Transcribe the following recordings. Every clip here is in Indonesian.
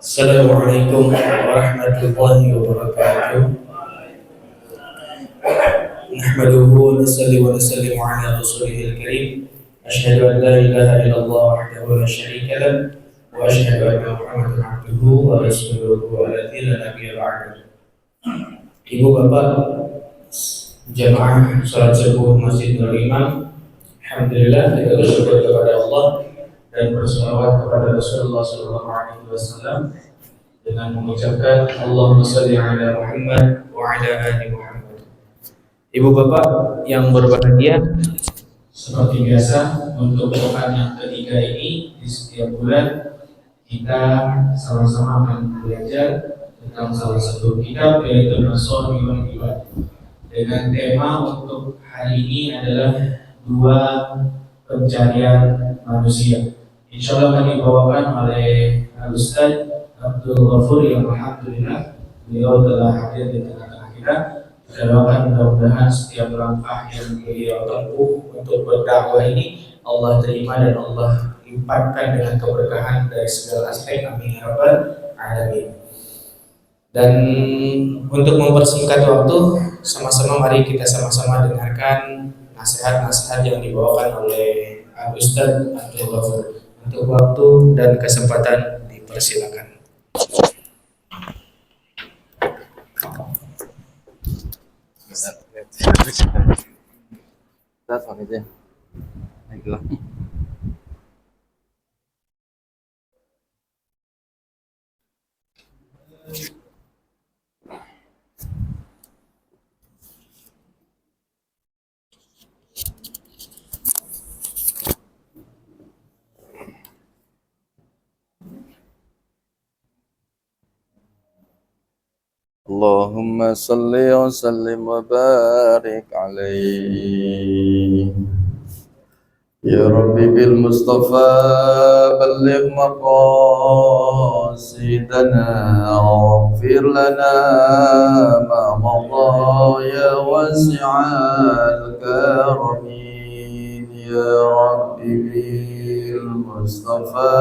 Assalamualaikum warahmatullahi wabarakatuh. Nahmaduhu wa nusalli wa nusallimu ala rasulihil karim. Asyhadu an la ilaha illallah wahdahu la syarika lah wa asyhadu anna Muhammadan abduhu wa rasuluhu alladzi la nabiyya ba'dahu. Ibu bapak jamaah salat subuh Masjid Nurul Imam, alhamdulillah kita bersyukur kepada Allah dan berselawat kepada Rasulullah sallallahu alaihi wasallam dengan mengucapkan Allahumma shalli ala Muhammad wa ala ali Muhammad. Ibu bapak yang berbahagia, seperti biasa untuk pekan yang ketiga ini di setiap bulan kita sama-sama akan belajar tentang salah satu kitab yaitu Nashorul Iman dengan tema untuk hari ini adalah dua pencarian manusia. Insya Allah akan dibawakan oleh Al-Ustaz Abdul Ghafur yang alhamdulillah beliau telah hadir di tengah-tengah kita. Kita doakan mudah-mudahan setiap langkah yang beliau tempuh untuk berdakwah ini Allah terima dan Allah limpahkan dengan keberkahan dari segala aspek. Amin ya rabbal alamin. Dan untuk mempersingkat waktu, sama-sama mari kita sama-sama dengarkan nasihat-nasihat yang dibawakan oleh Al-Ustaz Abdul Ghafur. Untuk waktu dan kesempatan dipersilakan. Allahumma salli wa sallim wa barik alaihi. Ya Rabbi bil Mustafa balligh maqasidana waghfir lana ma madha ya wasi'al karamin. Ya Rabbi bil Mustafa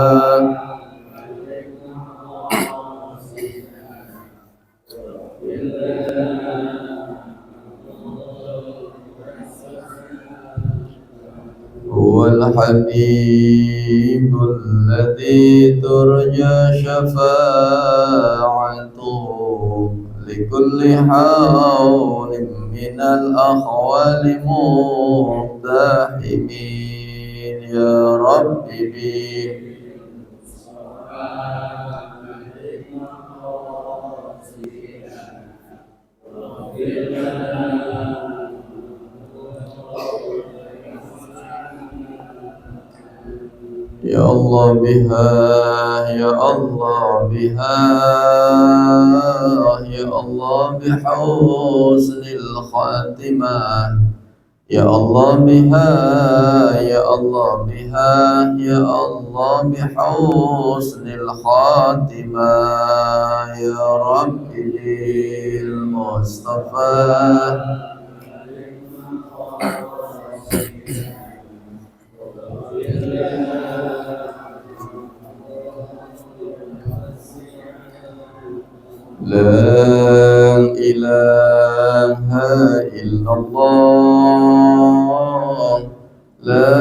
هو الحبيب الذي ترجى شفاعته لكل حول من الأحوال مقتحمين. يا ربي Ya Allah biha, Ya Allah biha, Ya Allah bihusnil khatimah. Ya Allah biha, Ya Allah biha, Ya Allah bihusnil khatimah. Ya Rabbi bil Mustafa La ilaha illallah, La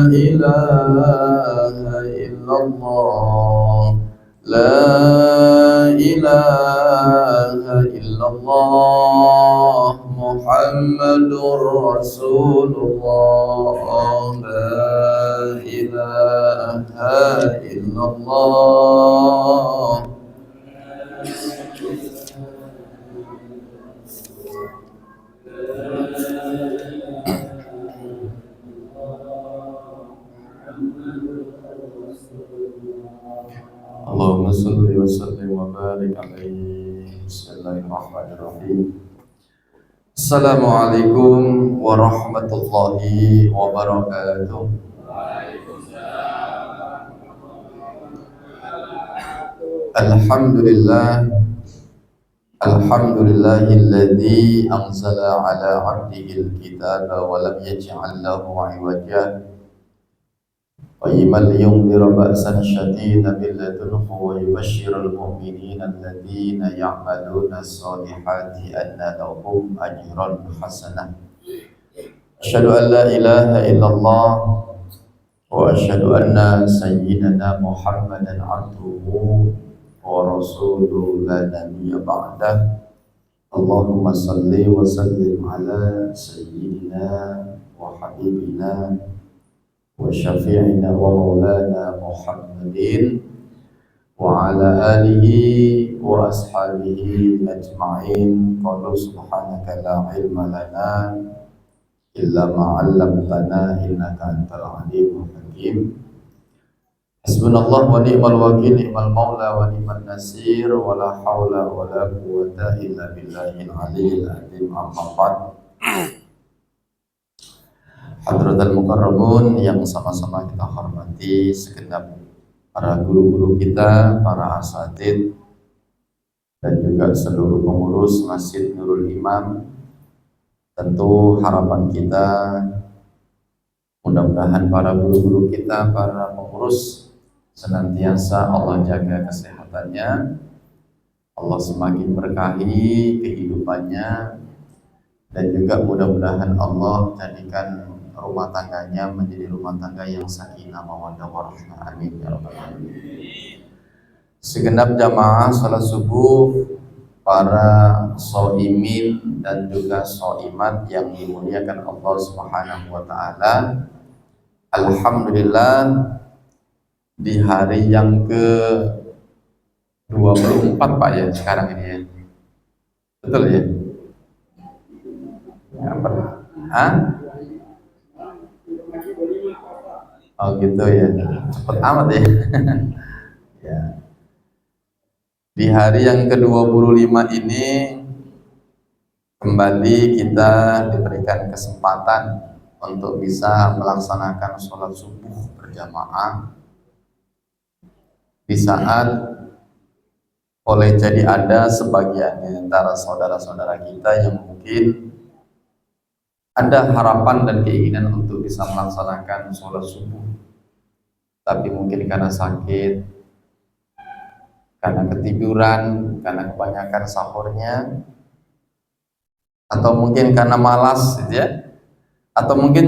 ilaha illallah, La ilaha illallah, Muhammadur Rasulullah. La ilaha illallah. Allahumma salli wa sallim wa barik alaihi. Bismillahirrahmanirrahim. Assalamualaikum warahmatullahi wabarakatuh. Alhamdulillah, alhamdulillahilladzi anzala ala 'abdihil kitaba wa lam yaj'al lahu 'iwaja. قيما لينذر بأسا شديدا من لدنه ويبشر المؤمنين الذين يعملون الصالحات أن لهم أجرا حسنا. أشهد أن لا إله إلا الله وأشهد أن سيدنا محمدا عبده ورسوله لا نبي بعده. اللهم صل وسلم على سيدنا وحبيبنا وشفيعنا ومولانا محمد وعلى آله وأصحابه أجمعين. قالوا سبحانك لا علم لنا إلا ما علمتنا إنك أنت العليم الحكيم. حسبنا الله ونعم الوكيل، نعم المولى ونعم النصير، ولا حول ولا قوة إلا بالله العلي العظيم. أما بعد. Hadratul Mukarramun yang sama-sama kita hormati, segenap para guru-guru kita, para asatidz, dan juga seluruh pengurus Masjid Nurul Imam. Tentu harapan kita mudah-mudahan para guru-guru kita, para pengurus senantiasa Allah jaga kesehatannya, Allah semakin berkahi kehidupannya, dan juga mudah-mudahan Allah jadikan rumah tangganya menjadi rumah tangga yang sakinah mawaddah warahmah. Amin ya rabbal alamin. Segenap jamaah salat subuh, para shaimin dan juga shaimat yang dimuliakan Allah Subhanahu wa taala. Alhamdulillah, di hari yang ke-24 Pak ya sekarang ini ya. Betul ya? Ya, hah? Oh gitu ya, cepet amat ya. Ya. Di hari yang ke-25 ini kembali kita diberikan kesempatan untuk bisa melaksanakan sholat subuh berjamaah di saat boleh jadi ada sebagian di antara saudara-saudara kita yang mungkin ada harapan dan keinginan untuk bisa melaksanakan sholat subuh, tapi mungkin karena sakit, karena ketiduran, karena kebanyakan sahurnya, atau mungkin karena malas, gitu ya, atau mungkin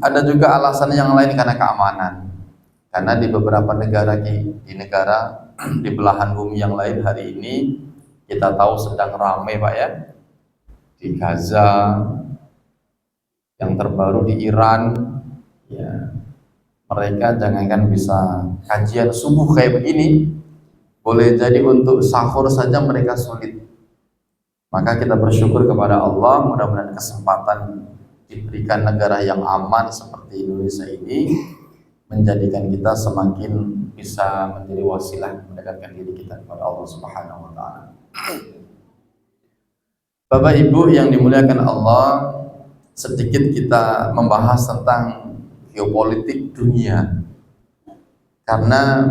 ada juga alasan yang lain karena keamanan. Karena di beberapa negara di belahan bumi yang lain hari ini kita tahu sedang ramai Pak ya, di Gaza, yang terbaru di Iran, ya, mereka jangankan bisa kajian subuh kayak begini, boleh jadi untuk sahur saja mereka sulit. Maka kita bersyukur kepada Allah, mudah-mudahan kesempatan diberikan negara yang aman seperti Indonesia ini menjadikan kita semakin bisa menjadi wasilah mendekatkan diri kita kepada Allah Subhanahu wa taala. Bapak Ibu yang dimuliakan Allah, sedikit kita membahas tentang geopolitik dunia, karena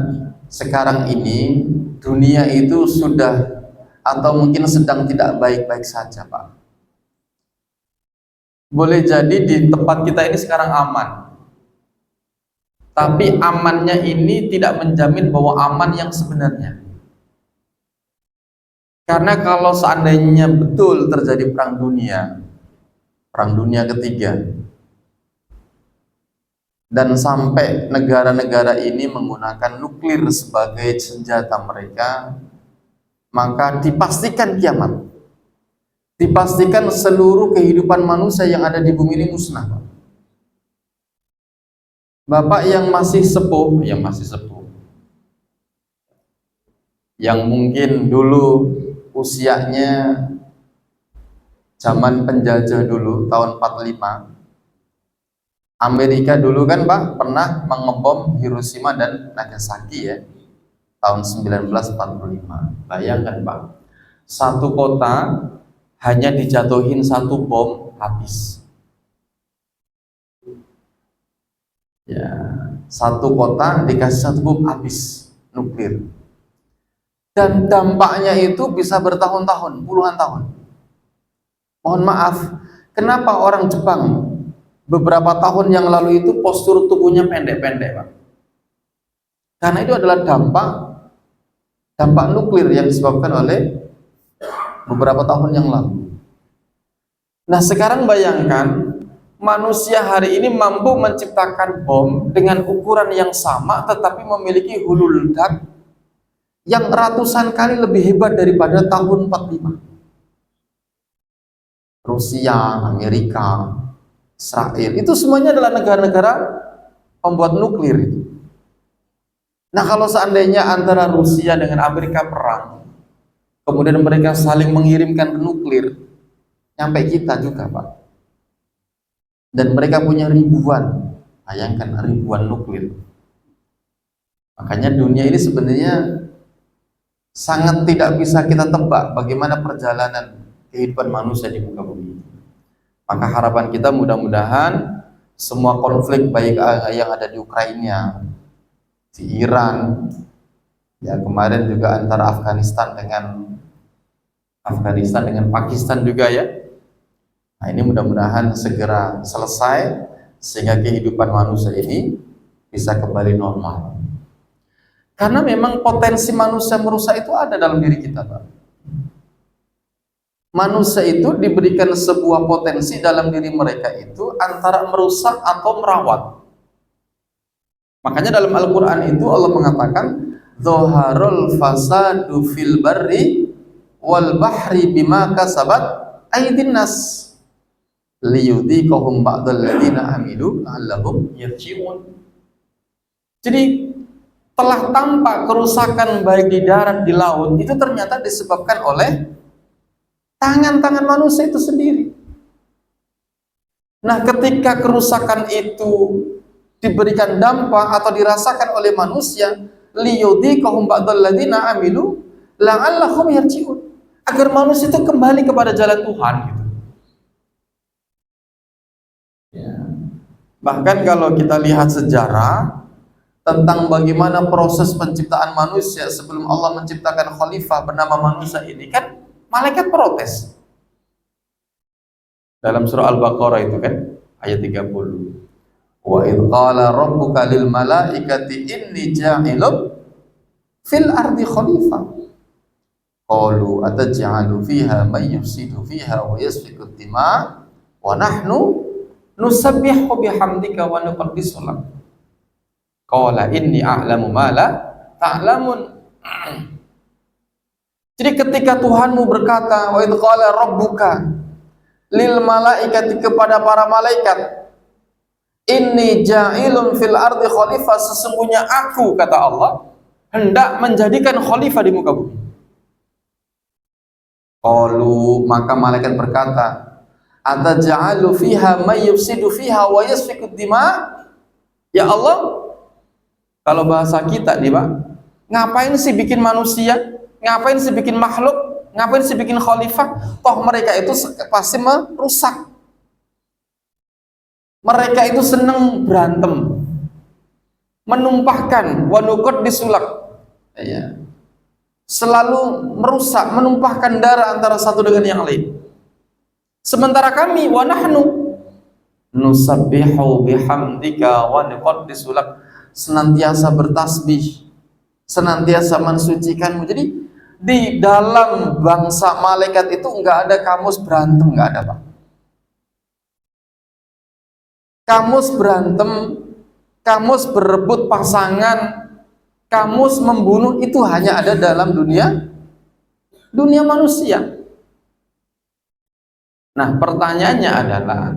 sekarang ini dunia itu sudah atau mungkin sedang tidak baik-baik saja Pak. Boleh jadi di tempat kita ini sekarang aman, tapi amannya ini tidak menjamin bahwa aman yang sebenarnya. Karena kalau seandainya betul terjadi perang dunia ketiga, dan sampai negara-negara ini menggunakan nuklir sebagai senjata mereka, maka dipastikan kiamat, dipastikan seluruh kehidupan manusia yang ada di bumi ini musnah. Bapak yang masih sepuh, yang mungkin dulu usianya zaman penjajah dulu tahun 45, Amerika dulu kan Pak pernah mengebom Hiroshima dan Nagasaki ya, tahun 1945. Bayangkan Pak, satu kota hanya dijatuhin satu bom habis. Ya, satu kota dikasih satu bom habis nuklir. Dan dampaknya itu bisa bertahun-tahun, puluhan tahun. Mohon maaf, kenapa orang Jepang beberapa tahun yang lalu itu postur tubuhnya pendek-pendek Pak? Karena itu adalah dampak nuklir yang disebabkan oleh beberapa tahun yang lalu. Nah, sekarang bayangkan manusia hari ini mampu menciptakan bom dengan ukuran yang sama tetapi memiliki hulu ledak yang ratusan kali lebih hebat daripada tahun 45. Rusia, Amerika, Israel, itu semuanya adalah negara-negara pembuat nuklir itu. Nah, kalau seandainya antara Rusia dengan Amerika perang, kemudian mereka saling mengirimkan nuklir, nyampe kita juga, Pak. Dan mereka punya ribuan, bayangkan ribuan nuklir. Makanya dunia ini sebenarnya sangat tidak bisa kita tebak bagaimana perjalanan kehidupan manusia di muka bumi. Maka harapan kita mudah-mudahan semua konflik baik yang ada di Ukraina, di Iran, ya kemarin juga antara Afghanistan dengan Pakistan juga ya. Nah, ini mudah-mudahan segera selesai sehingga kehidupan manusia ini bisa kembali normal. Karena memang potensi manusia merusak itu ada dalam diri kita, Pak. Manusia itu diberikan sebuah potensi dalam diri mereka itu antara merusak atau merawat. Makanya dalam Al-Quran itu Allah mengatakan Dzoharul fasadu fil barri wal bahri bima kasabat aydin nas liyudhiqahum ba'dal ladzina amilu la'allahum yarji'un. Jadi telah tampak kerusakan baik di darat, di laut, itu ternyata disebabkan oleh tangan-tangan manusia itu sendiri. Nah, ketika kerusakan itu diberikan dampak atau dirasakan oleh manusia, liyudhiqahum ba'dal ladzina amilu la'allahum yarji'un, agar manusia itu kembali kepada jalan Tuhan gitu. Ya. Bahkan kalau kita lihat sejarah tentang bagaimana proses penciptaan manusia sebelum Allah menciptakan khalifah bernama manusia ini, kan malaikat protes. Dalam surah Al-Baqarah itu kan ayat 30. Wa idh qala rabbuka lil malaikati inni ja'ilun fil ardi khalifah. Qalu ataj'alu fiha may yufsidu fiha wa yasfiku ad-dima wa nahnu nusabbihu bihamdika wa nuqaddisu lak. Qala inni a'lamu ma la ta'lamun. Jadi ketika Tuhanmu berkata, wa idh qala rabbuka lil malaikati, kepada para malaikat, inni ja'ilun fil ardi khalifah, sesungguhnya aku, kata Allah, hendak menjadikan khalifah di muka bumi. Qalu, maka malaikat berkata, ataj'alu fiha may yufsidu fiha wa yasfiku ad-dima. Ya Allah, kalau bahasa kita nih Pak, ngapain sih bikin manusia? Ngapain sih bikin makhluk? Ngapain sih bikin khalifah? Toh mereka itu pasti merusak. Mereka itu senang berantem, menumpahkan, wanukot disulak, ya. Selalu merusak, menumpahkan darah antara satu dengan yang lain. Sementara kami, wa nahnu nusabbihu bihamdika wa nuqaddisu lak, senantiasa bertasbih, senantiasa mensucikanmu. Jadi di dalam bangsa malaikat itu enggak ada kamus berantem, enggak ada Pak. Kamus berantem, kamus berebut pasangan, kamus membunuh, itu hanya ada dalam dunia manusia. Nah, pertanyaannya adalah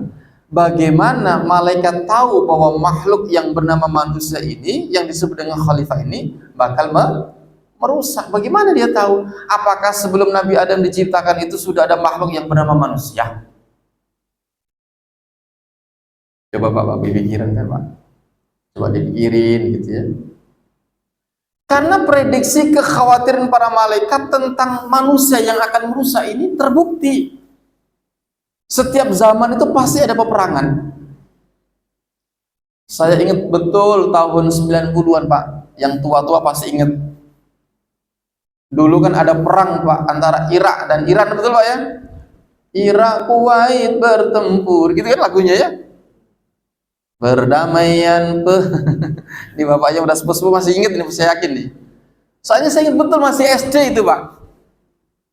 bagaimana malaikat tahu bahwa makhluk yang bernama manusia ini, yang disebut dengan khalifah ini, bakal merusak? Bagaimana dia tahu? Apakah sebelum Nabi Adam diciptakan itu sudah ada makhluk yang bernama manusia? Coba Bapak pikiran kan Pak? Coba dipikirin gitu ya. Karena prediksi kekhawatiran para malaikat tentang manusia yang akan merusak ini terbukti. Setiap zaman itu pasti ada peperangan. Saya ingat betul tahun 90-an Pak, yang tua-tua pasti ingat. Dulu kan ada perang Pak antara Irak dan Iran, betul Pak ya? Irak Kuwait bertempur, gitu kan lagunya ya? Berdamaian Ini bapaknya udah sepuh-sepuh masih ingat ini, saya yakin nih. Soalnya saya ingat betul masih SD itu Pak.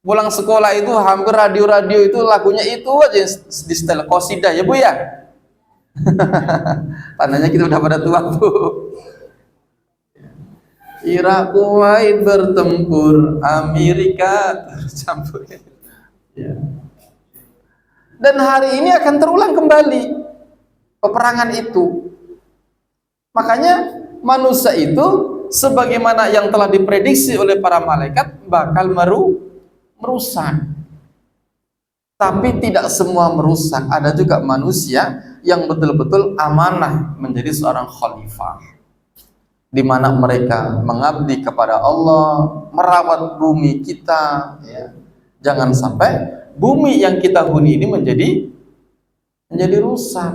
Pulang sekolah itu hampir radio-radio itu lagunya itu aja di setel qasidah ya Bu ya. Tandanya kita udah pada tua Bu. Irak Kuwait bertempur, Amerika tercampur. Ya. Dan hari ini akan terulang kembali peperangan itu. Makanya manusia itu sebagaimana yang telah diprediksi oleh para malaikat bakal merusak. Tapi tidak semua merusak. Ada juga manusia yang betul-betul amanah menjadi seorang khalifah, di mana mereka mengabdi kepada Allah, merawat bumi kita, ya. Jangan sampai bumi yang kita huni ini menjadi rusak.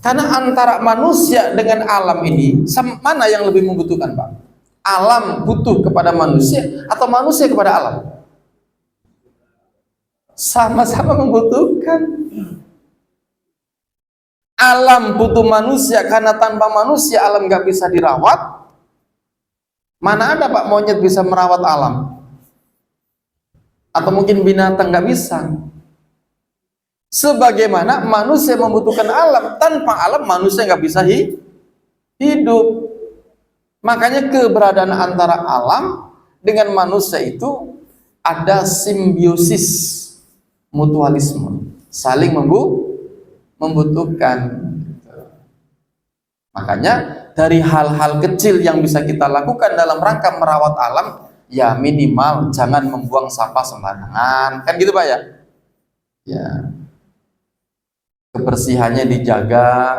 Karena antara manusia dengan alam ini, mana yang lebih membutuhkan Pak? Alam butuh kepada manusia atau manusia kepada alam? Sama-sama membutuhkan. Alam butuh manusia karena tanpa manusia alam nggak bisa dirawat. Mana ada Pak monyet bisa merawat alam? Atau mungkin binatang nggak bisa. Sebagaimana manusia membutuhkan alam, tanpa alam manusia nggak bisa hidup. Makanya keberadaan antara alam dengan manusia itu ada simbiosis, mutualisme, saling membutuhkan. Makanya dari hal-hal kecil yang bisa kita lakukan dalam rangka merawat alam, ya minimal jangan membuang sampah sembarangan, kan gitu Pak ya? Ya. Kebersihannya dijaga,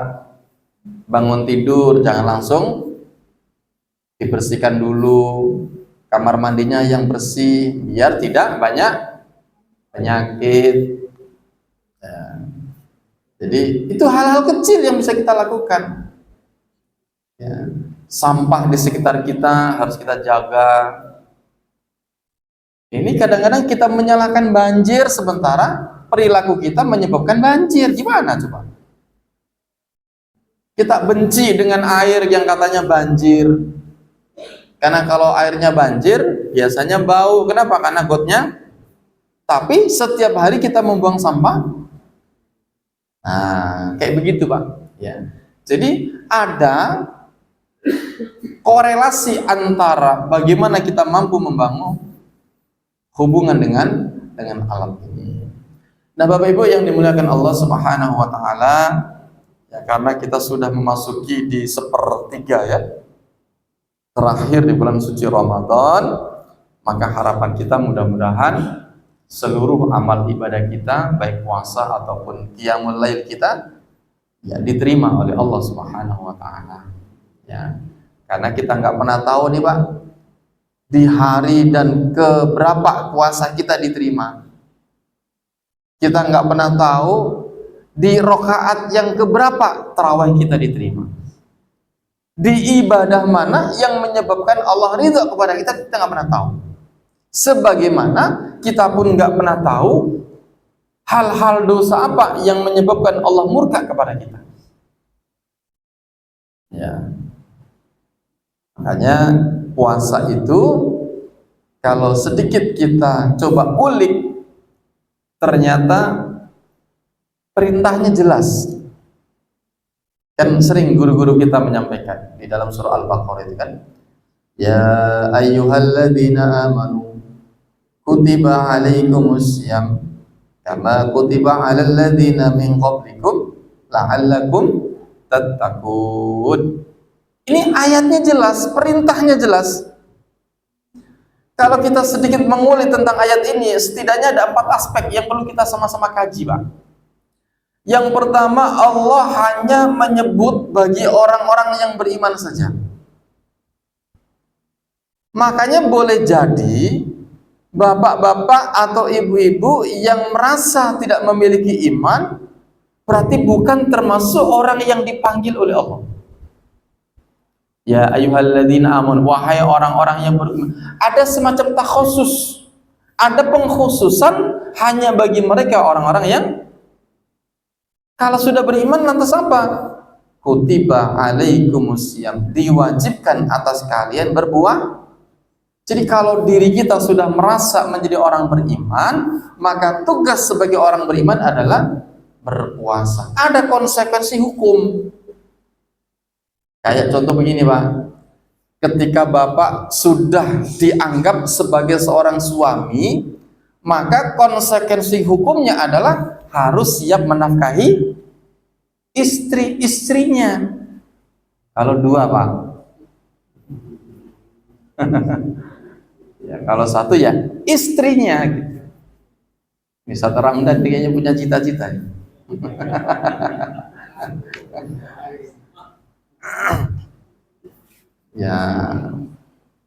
bangun tidur jangan langsung dibersihkan dulu, kamar mandinya yang bersih biar tidak banyak penyakit. Ya. Jadi itu hal-hal kecil yang bisa kita lakukan. Ya. Sampah di sekitar kita harus kita jaga. Ini kadang-kadang kita menyalahkan banjir sementara perilaku kita menyebabkan banjir. Gimana coba? Kita benci dengan air yang katanya banjir. Karena kalau airnya banjir, biasanya bau. Kenapa? Karena gotnya. Tapi setiap hari kita membuang sampah. Nah, kayak begitu Pak. Ya. Jadi ada korelasi antara bagaimana kita mampu membangun hubungan dengan alam ini. Nah Bapak Ibu yang dimuliakan Allah Subhanahu wa Ta'ala, ya, karena kita sudah memasuki di sepertiga ya terakhir di bulan suci Ramadan, maka harapan kita mudah-mudahan seluruh amal ibadah kita, baik puasa ataupun qiyamul lail kita, ya diterima oleh Allah Subhanahu wa Ta'ala. Ya, karena kita nggak pernah tahu nih Pak, di hari dan keberapa puasa kita diterima. Kita nggak pernah tahu di rokaat yang keberapa tarawih kita diterima. Di ibadah mana yang menyebabkan Allah ridha kepada kita, kita nggak pernah tahu. Sebagaimana kita pun nggak pernah tahu hal-hal dosa apa yang menyebabkan Allah murka kepada kita. Ya. Makanya puasa itu kalau sedikit kita coba ulik, ternyata perintahnya jelas. Kan sering guru-guru kita menyampaikan di dalam surah Al-Baqarah itu kan, ya ayyuhalladzina amanu kutiba alaikumussyam kama kutiba alal ladzina min qablikum la'allakum tattaqun. Ini ayatnya jelas, perintahnya jelas. Kalau kita sedikit mengulik tentang ayat ini, setidaknya ada 4 aspek yang perlu kita sama-sama kaji, Pak. Yang pertama, Allah hanya menyebut bagi orang-orang yang beriman saja. Makanya boleh jadi bapak-bapak atau ibu-ibu yang merasa tidak memiliki iman, berarti bukan termasuk orang yang dipanggil oleh Allah. Ya ayyuhalladzina amanu, wahai orang-orang yang beriman. Ada semacam takhusus, ada pengkhususan hanya bagi mereka orang-orang yang kalau sudah beriman lantas apa? kutiba alaikumusiyam, diwajibkan atas kalian berpuasa. Jadi kalau diri kita sudah merasa menjadi orang beriman, maka tugas sebagai orang beriman adalah berpuasa. Ada konsekuensi hukum. Kayak contoh begini, Pak. Ketika Bapak sudah dianggap sebagai seorang suami, maka konsekuensi hukumnya adalah harus siap menafkahi istri-istrinya. Kalau dua, Pak. Ya, kalau satu ya istrinya gitu. Ini satu Ramdan kayaknya punya cita-cita. Ya,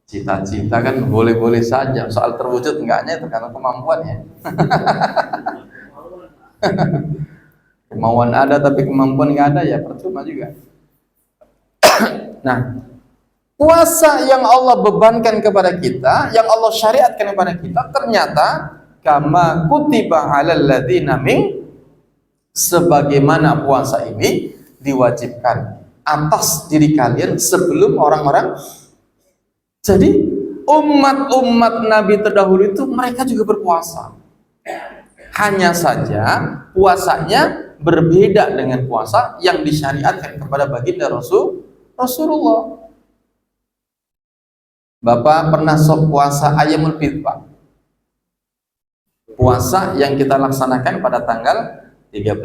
cita-cita kan boleh-boleh saja, soal terwujud enggaknya itu karena kemampuannya. Kemauan ada tapi kemampuan nggak ada ya percuma juga. Nah, puasa yang Allah bebankan kepada kita, yang Allah syariatkan kepada kita, ternyata kama kutiba alal ladzina min, sebagaimana puasa ini diwajibkan atas diri kalian sebelum orang-orang. Jadi umat-umat Nabi terdahulu itu mereka juga berpuasa. Hanya saja puasanya berbeda dengan puasa yang disyariatkan kepada baginda Rasulullah. Bapak pernah puasa Ayyamul Bid, Pak? Puasa yang kita laksanakan pada tanggal 13,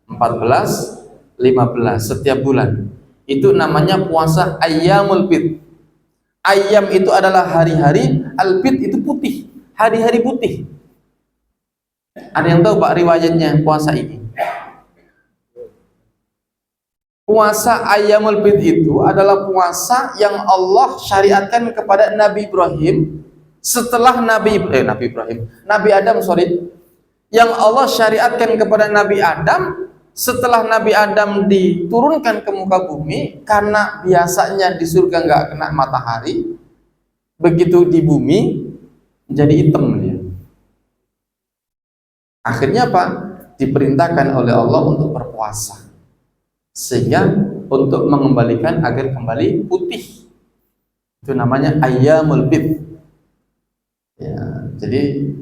14, 15 setiap bulan. Itu namanya puasa Ayyamul Bid. Ayyam itu adalah hari-hari, al-bid itu putih, hari-hari putih. Ada yang tahu Pak riwayatnya puasa ini? Puasa Ayyamul Bid itu adalah puasa yang Allah syariatkan kepada Nabi Ibrahim setelah Nabi Adam, yang Allah syariatkan kepada Nabi Adam setelah Nabi Adam diturunkan ke muka bumi, karena biasanya di surga nggak kena matahari, begitu di bumi jadi hitam dia. Akhirnya apa? Diperintahkan oleh Allah untuk berpuasa, sehingga untuk mengembalikan agar kembali putih. Itu namanya Ayyamul Bid. Ya, jadi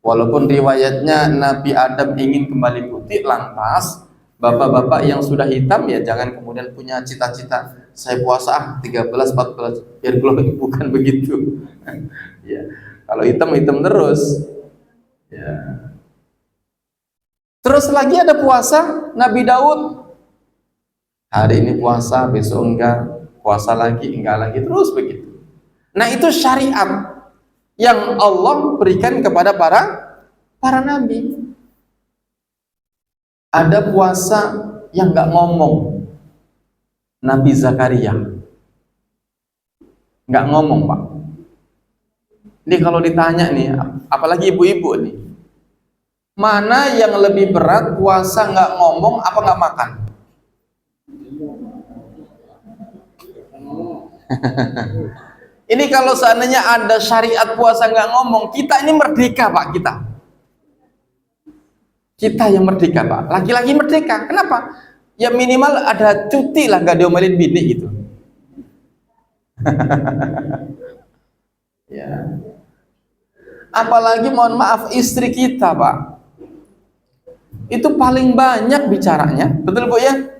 walaupun riwayatnya Nabi Adam ingin kembali putih, lantas bapak-bapak yang sudah hitam ya jangan kemudian punya cita-cita saya puasa 13, 14 biar glowing, bukan begitu. Ya, kalau hitam terus. Ya. Terus lagi ada puasa Nabi Daud. Hari ini puasa, besok enggak, puasa lagi, enggak lagi, terus begitu. Nah, itu syariat yang Allah berikan kepada para nabi. Ada puasa yang enggak ngomong. Nabi Zakaria enggak ngomong, Pak. Ini kalau ditanya nih, apalagi ibu-ibu nih, mana yang lebih berat, puasa enggak ngomong apa enggak makan? Ini kalau seandainya ada syariat puasa nggak ngomong, kita ini merdeka, Pak. Kita yang merdeka, Pak. Laki-laki merdeka. Kenapa? Ya minimal ada cuti lah, nggak diomelin bini gitu. Ya. Apalagi mohon maaf istri kita, Pak. Itu paling banyak bicaranya, betul Bu ya?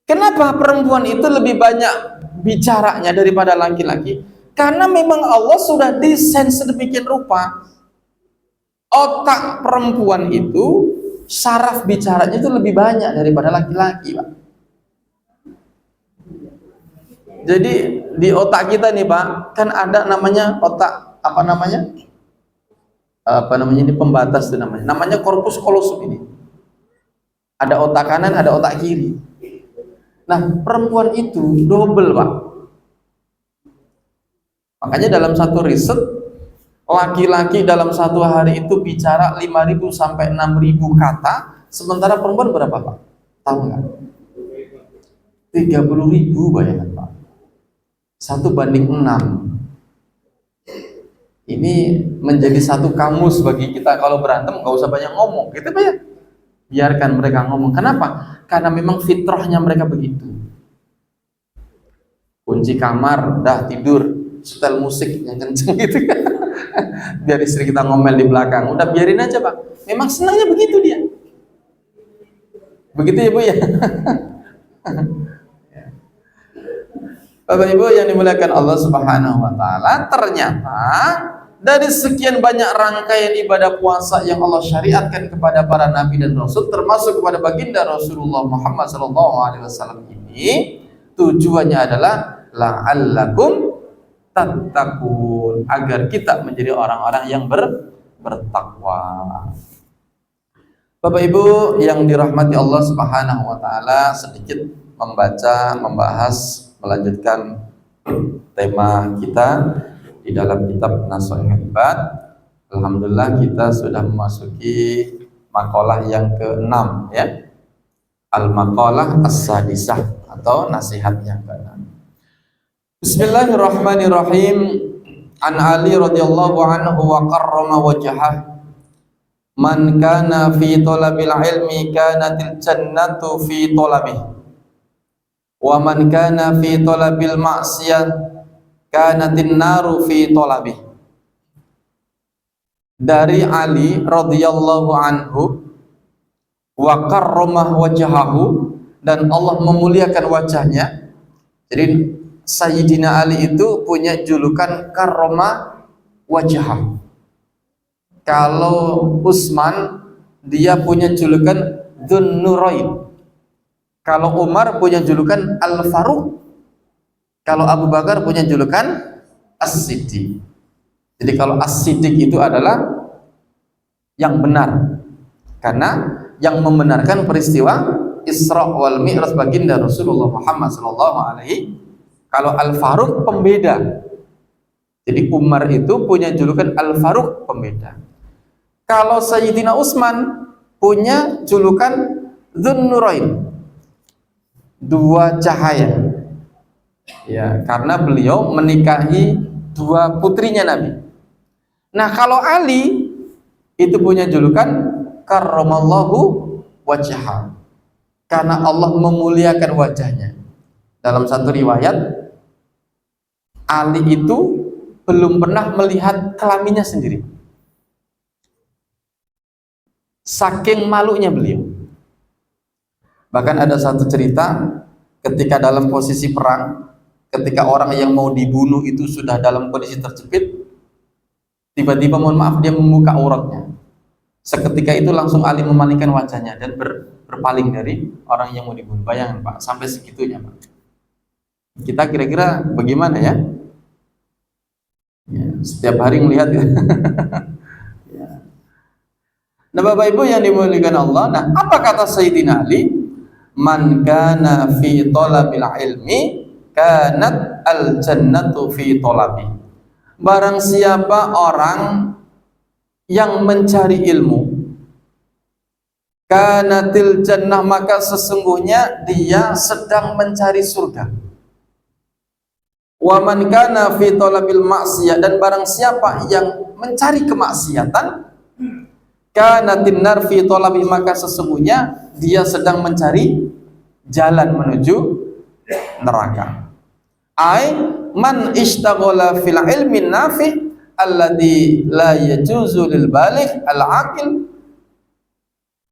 Kenapa perempuan itu lebih banyak bicaranya daripada laki-laki? Karena memang Allah sudah desain sedemikian rupa. Otak perempuan itu, saraf bicaranya itu lebih banyak daripada laki-laki, Pak. Jadi di otak kita nih, Pak, kan ada namanya otak, apa namanya ini pembatas itu namanya. Namanya korpus kolosum ini. Ada otak kanan, ada otak kiri. Nah, perempuan itu double, Pak. Makanya dalam satu riset, laki-laki dalam satu hari itu bicara 5.000 sampai 6.000 kata, sementara perempuan berapa, Pak? Tahu nggak? 30.000, bayangkan, Pak. 1:6. Ini menjadi satu kamus bagi kita. Kalau berantem nggak usah banyak ngomong, gitu Pak ya. Biarkan mereka ngomong. Kenapa? Karena memang fitrahnya mereka begitu. Kunci kamar, dah tidur, setel musik yang kenceng gitu kan. Biar istri kita ngomel di belakang. Udah biarin aja, Pak. Memang senangnya begitu dia. Begitu ya, Bu ya. Bapak Ibu yang dimuliakan Allah Subhanahu wa taala, ternyata dari sekian banyak rangkaian ibadah puasa yang Allah syariatkan kepada para nabi dan rasul, termasuk kepada baginda Rasulullah Muhammad SAW ini, tujuannya adalah la'allakum tattaqun, agar kita menjadi orang-orang yang bertakwa. Bapak Ibu yang dirahmati Allah Subhanahu wa taala, sedikit membahas, melanjutkan tema kita di dalam kitab Nashihul Ibad. Alhamdulillah kita sudah memasuki makalah yang ke-6 ya. Al-maqalah as-sadisah atau nasihat yang ke-6. Bismillahirrahmanirrahim. An Ali radhiyallahu anhu wa karrama wajhah. Man kana fi talabil ilmi kanatil jannatu fi talabihi. Wa man kana fi talabil ma'siyah kanatin naru fi talabihi. Dari Ali radhiyallahu anhu wa karramah wajhahu, dan Allah memuliakan wajahnya. Jadi Sayyidina Ali itu punya julukan karramah wajhah. Kalau Utsman dia punya julukan Dzunnurain. Kalau Umar punya julukan Al-Faruq. Kalau Abu Bakar punya julukan As-Siddiq. Jadi kalau As-Siddiq itu adalah yang benar, karena yang membenarkan peristiwa Isra wal Mi'raj baginda Rasulullah Muhammad SAW. Kalau Al-Faruq pembeda. Jadi Umar itu punya julukan Al-Faruq pembeda. Kalau Sayyidina Utsman punya julukan Dzunnurain, dua cahaya. Ya, karena beliau menikahi dua putrinya Nabi. Nah, kalau Ali itu punya julukan karramallahu wajhah, karena Allah memuliakan wajahnya. Dalam satu riwayat, Ali itu belum pernah melihat kelaminnya sendiri, saking malunya beliau. Bahkan ada satu cerita ketika dalam posisi perang, ketika orang yang mau dibunuh itu sudah dalam kondisi terjepit, tiba-tiba mohon maaf dia membuka auratnya. Seketika itu langsung Ali memalingkan wajahnya dan berpaling dari orang yang mau dibunuh. Bayangkan Pak, sampai segitunya Pak. Kita kira-kira bagaimana ya? Ya, setiap hari melihat ya. Ya. Nah Bapak Ibu yang dimuliakan Allah, nah apa kata Sayyidina Ali? Man kana fi talabil ilmi kanat al jannatu fi talabi. Barang siapa orang yang mencari ilmu, kanatil jannah, maka sesungguhnya dia sedang mencari surga. Wa man kana fi talabil ma'siyah, dan barang siapa yang mencari kemaksiatan, kanatin nar fi talabi, maka sesungguhnya dia sedang mencari jalan menuju neraka. Ai man ishtaghala fil ilmi nafi alladhi la yajuzu lil baligh al aqil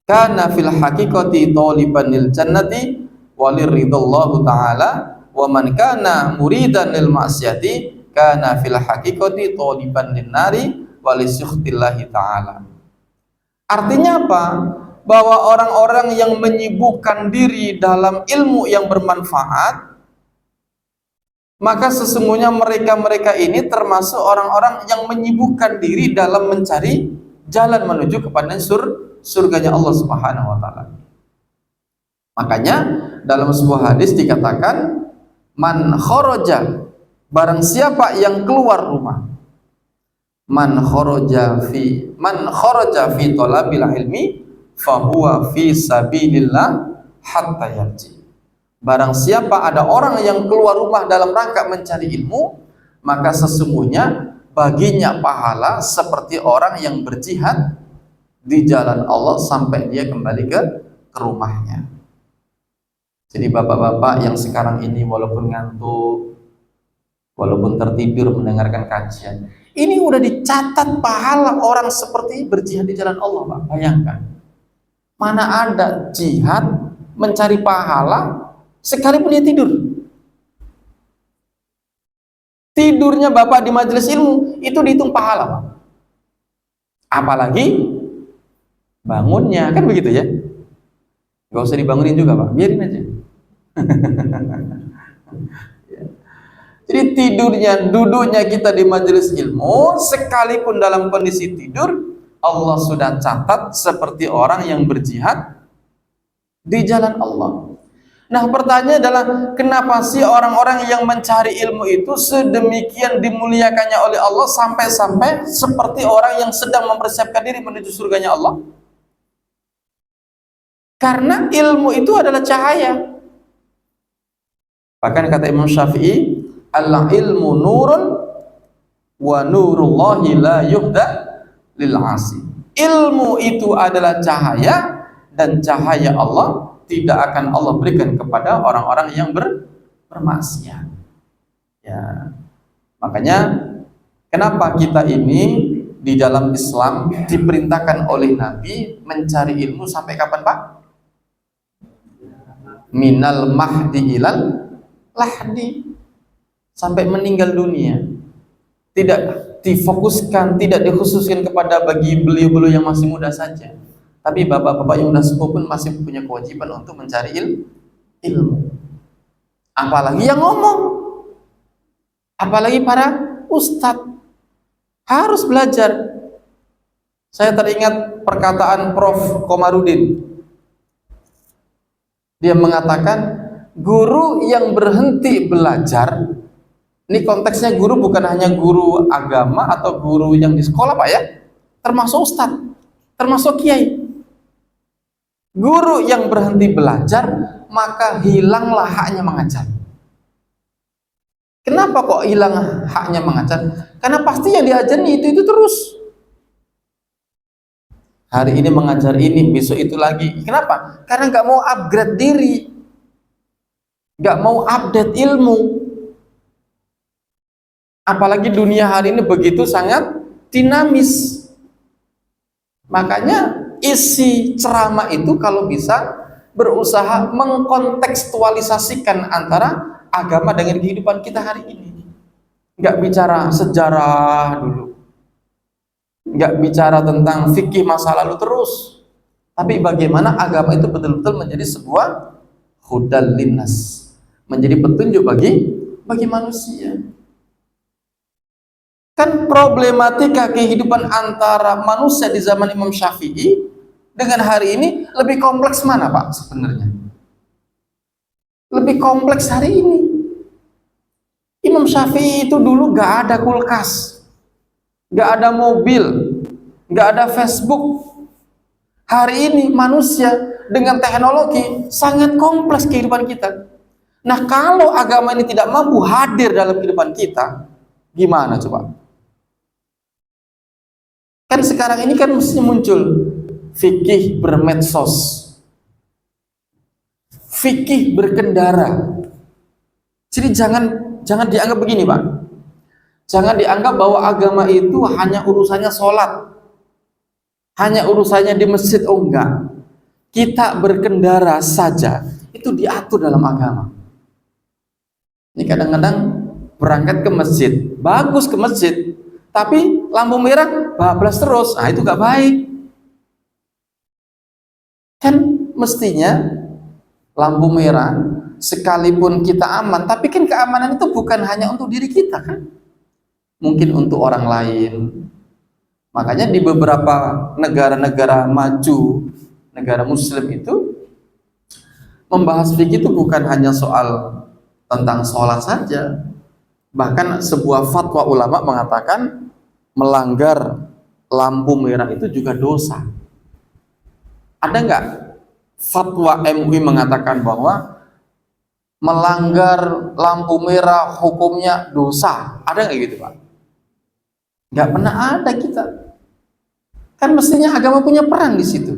kana fil haqiqati taliban lil jannati walir ridallahu ta'ala, wa man kana muridan lil ma'siyati kana fil haqiqati taliban lin nari walisukhtillahi ta'ala. Artinya apa? Bahwa orang-orang yang menyibukkan diri dalam ilmu yang bermanfaat, maka sesungguhnya mereka-mereka ini termasuk orang-orang yang menyibukkan diri dalam mencari jalan menuju kepada surganya Allah Subhanahu wa taala. Makanya dalam sebuah hadis dikatakan, man kharaja, barang siapa yang keluar rumah, man kharaja fi talabil ilmi fahuwa fi sabilillah hatta yarji. Barang siapa ada orang yang keluar rumah dalam rangka mencari ilmu, maka sesungguhnya baginya pahala seperti orang yang berjihad di jalan Allah sampai dia kembali ke rumahnya. Jadi bapak-bapak yang sekarang ini walaupun ngantuk, walaupun tertidur mendengarkan kajian, ini udah dicatat pahala orang seperti berjihad di jalan Allah, Pak. Bayangkan, mana ada jihad mencari pahala sekalipun dia tidur. Tidurnya bapak di majelis ilmu itu dihitung pahala, Pak. Apalagi bangunnya, kan begitu ya. Gak usah dibangunin juga, Pak, biarin aja. Jadi tidurnya, duduknya kita di majelis ilmu, sekalipun dalam kondisi tidur, Allah sudah catat seperti orang yang berjihad di jalan Allah. Nah, pertanyaannya adalah kenapa sih orang-orang yang mencari ilmu itu sedemikian dimuliakannya oleh Allah sampai-sampai seperti orang yang sedang mempersiapkan diri menuju surganya Allah? Karena ilmu itu adalah cahaya. Bahkan kata Imam Syafi'i, al-ilmu nurun wa nurullahi la yuhda lil 'asi. Ilmu itu adalah cahaya, dan cahaya Allah tidak akan Allah berikan kepada orang-orang yang bermaksiat. Ya. Makanya kenapa kita ini di dalam Islam diperintahkan oleh Nabi mencari ilmu sampai kapan, Pak? Minal mahdi ilal lahdi, sampai meninggal dunia. Tidak difokuskan, tidak dikhususkan kepada bagi beliau-beliau yang masih muda saja, tapi bapak-bapak yang sudah sepuh pun masih punya kewajiban untuk mencari ilmu. Apalagi yang ngomong, apalagi para ustadz harus belajar. Saya teringat perkataan Prof. Komarudin. Dia mengatakan, guru yang berhenti belajar, ini konteksnya guru bukan hanya guru agama atau guru yang di sekolah, Pak ya, termasuk ustadz, termasuk kiai. Guru yang berhenti belajar, maka hilanglah haknya mengajar. Kenapa kok hilang haknya mengajar? Karena pasti yang diajari itu terus. Hari ini mengajar ini, besok itu lagi. Kenapa? Karena nggak mau upgrade diri, nggak mau update ilmu. Apalagi dunia hari ini begitu sangat dinamis. Makanya isi ceramah itu kalau bisa berusaha mengkontekstualisasikan antara agama dengan kehidupan kita hari ini. Nggak bicara sejarah dulu, nggak bicara tentang fikih masa lalu terus, tapi bagaimana agama itu betul-betul menjadi sebuah hudal linnas, menjadi petunjuk bagi manusia. Kan problematika kehidupan antara manusia di zaman Imam Syafi'i dengan hari ini lebih kompleks mana, Pak, sebenarnya? Lebih kompleks hari ini. Imam Syafi'i itu dulu gak ada kulkas, gak ada mobil, gak ada Facebook. Hari ini manusia dengan teknologi sangat kompleks kehidupan kita. Nah, kalau agama ini tidak mampu hadir dalam kehidupan kita, gimana coba? Kan sekarang ini kan mesti muncul fikih bermedsos, fikih berkendara. Jadi jangan dianggap begini, Pak. Jangan dianggap bahwa agama itu hanya urusannya sholat, hanya urusannya di masjid. Oh enggak, kita berkendara saja itu diatur dalam agama. Ini kadang-kadang berangkat ke masjid, bagus ke masjid, tapi lampu merah bablas terus. Nah, itu gak baik. Kan mestinya lampu merah sekalipun kita aman, tapi kan keamanan itu bukan hanya untuk diri kita, kan? Mungkin untuk orang lain. Makanya di beberapa negara-negara maju, negara muslim itu membahas fikih itu bukan hanya soal tentang sholat saja. Bahkan sebuah fatwa ulama mengatakan melanggar lampu merah itu juga dosa. Ada nggak fatwa MUI mengatakan bahwa melanggar lampu merah hukumnya dosa? Ada nggak gitu, Pak? Nggak pernah ada kita. Kan mestinya agama punya peran di situ.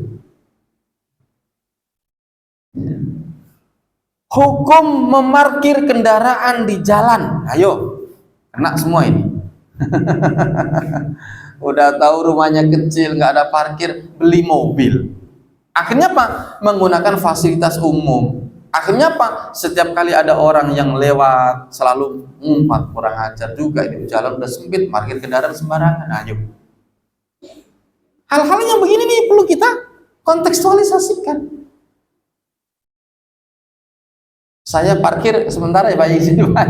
Hukum memarkir kendaraan di jalan, ayo, kena semua ini. Udah tahu rumahnya kecil, nggak ada parkir, beli mobil. Akhirnya apa? Menggunakan fasilitas umum. Akhirnya apa? Setiap kali ada orang yang lewat, selalu ngumpat, kurang ajar juga, ini jalan udah sempit, parkir kendaraan sembarangan. Ayo. Hal-hal yang begini nih perlu kita kontekstualisasikan. Saya parkir sementara ya Pak di sini Pak.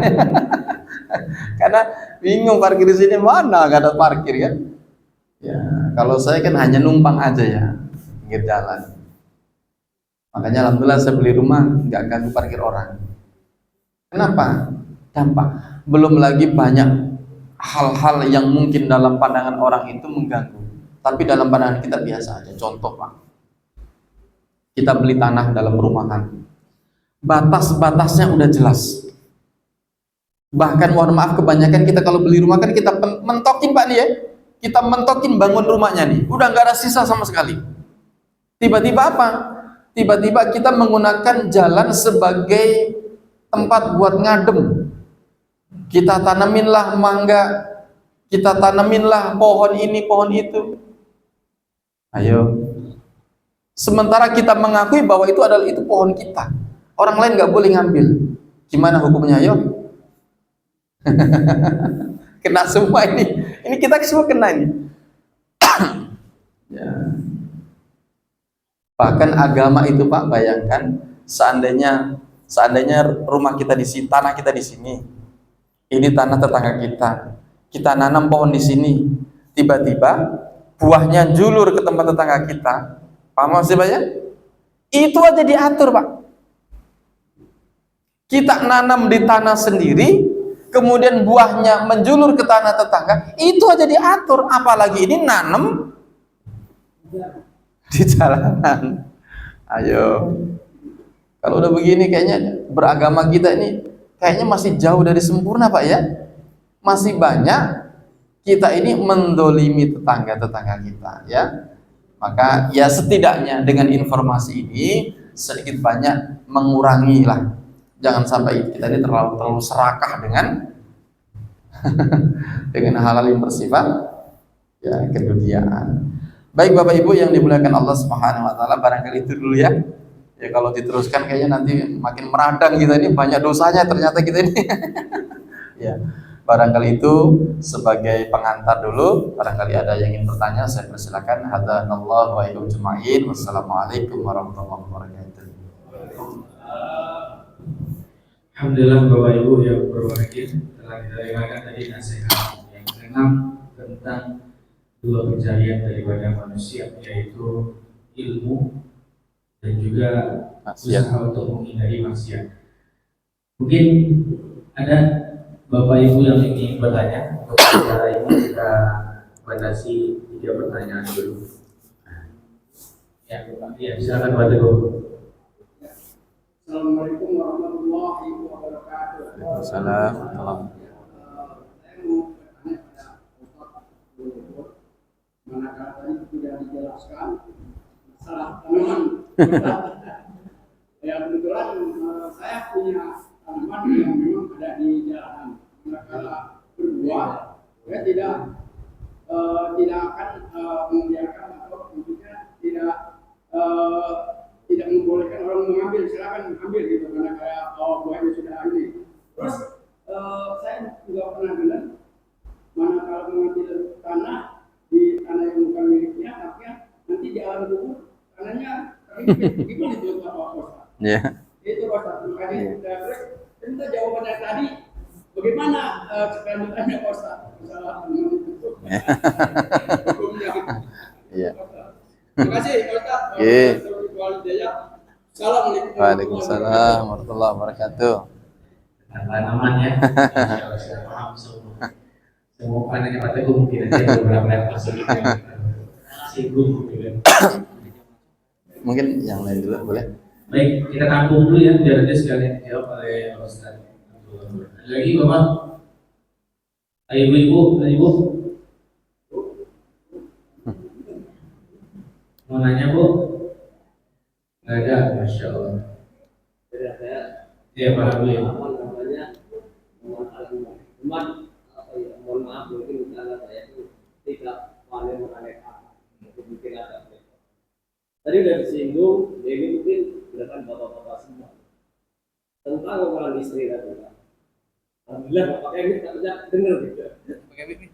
Karena bingung parkir di sini mana, nggak ada parkir kan? Ya, kalau saya kan hanya numpang aja ya, pinggir jalan. Makanya alhamdulillah saya beli rumah nggak ganggu parkir orang. Kenapa? Dampak. Belum lagi banyak hal-hal yang mungkin dalam pandangan orang itu mengganggu, tapi dalam pandangan kita biasa aja. Contoh Pak, kita beli tanah dalam perumahan, batas-batasnya udah jelas. Bahkan mohon maaf, kebanyakan kita kalau beli rumah kan kita mentokin Pak nih ya, kita mentokin bangun rumahnya nih, udah nggak ada sisa sama sekali. Tiba-tiba apa? Tiba-tiba kita menggunakan jalan sebagai tempat buat ngadem. Kita tanaminlah mangga, kita tanaminlah pohon ini, pohon itu. Ayo. Sementara kita mengakui bahwa itu adalah itu pohon kita. Orang lain nggak boleh ngambil. Gimana hukumnya? Ayo. Kena semua ini. Ini kita semua kena ini. Ya. Bahkan agama itu Pak, bayangkan seandainya rumah kita di sini, tanah kita di sini, ini tanah tetangga kita nanam pohon di sini, tiba-tiba buahnya julur ke tempat tetangga kita, paham maksud saya? Itu aja diatur Pak. Kita nanam di tanah sendiri, kemudian buahnya menjulur ke tanah tetangga, itu aja diatur, apalagi ini nanam di jalanan. Ayo, kalau udah begini kayaknya beragama kita ini kayaknya masih jauh dari sempurna Pak ya. Masih banyak kita ini mendolimi tetangga-tetangga kita ya. Maka ya setidaknya dengan informasi ini sedikit banyak mengurangi lah. Jangan sampai kita ini terlalu serakah dengan dengan hal-hal yang bersifat ya keduniaan. Baik Bapak Ibu yang dimuliakan Allah Subhanahu wa taala, barangkali itu dulu ya. Ya kalau diteruskan kayaknya nanti makin meradang kita ini, banyak dosanya ternyata kita ini. Ya. Barangkali itu sebagai pengantar dulu, barangkali ada yang ingin bertanya saya persilakan. Hadanallahu wa iyyakum ajmain. Wassalamualaikum warahmatullahi wabarakatuh. Alhamdulillah Bapak Ibu yang berbahagia, telah kita dengarkan tadi nasihat yang keenam tentang dua pencarian daripada manusia, yaitu ilmu dan juga usaha untuk menghindari maksiat. Mungkin ada Bapak Ibu yang ingin bertanya. Untuk secara ini kita batasi 3 pertanyaan dulu. Ya, silakan Pak Teguh. Assalamualaikum warahmatullahi wabarakatuh. Waalaikumsalam. Saya mau bertanya pada Ustaz Luhur, manakala tadi sudah dijelaskan masalah tanaman. Ya kebetulan saya punya tanaman yang memang ada di jalanan. Manakala berbuah, saya tidak akan membiarkan atau tentunya tidak membolehkan orang mengambil, silakan ambil gitu karena kayak buahnya sudah ini. Terus saya juga pernah dengar manakala mengambil tanah di tanah yang bukan miliknya, tapi nanti di alam kubur tanahnya terimpit. Gimana itu Pak Ustaz? Ya. Itu Ustaz. Makanya terus kita jawabannya tadi bagaimana kelanjutannya Pak Ustaz? Masalah tanaman itu. Hukumnya. Iya. Terima kasih Ustaz. Assalamualaikum. Waalaikumsalam warahmatullahi wabarakatuh. Tanaman ya. Saya paham semua. Semua panennya Pak Teguh mungkin aja beberapa yang masuk itu singgung gitu. Mungkin yang lain dulu boleh. Baik, kita tampung dulu ya biar nanti sekalian dijawab oleh Pak Ustaz. Ada lagi Bapak? Ayo Ibu. Mau nanya Bu? Nggak ada, Masya Allah. Tidak saya Iya Pak Habib. apa namanya mohon maaf mungkin misalnya saya itu tidak pandai mengenai apa mungkin ada tadi udah disinggung ini mungkin silakan bapak-bapak semua tentang omongan istri tadi. Alhamdulillah bapak ini tak banyak dengar gitu.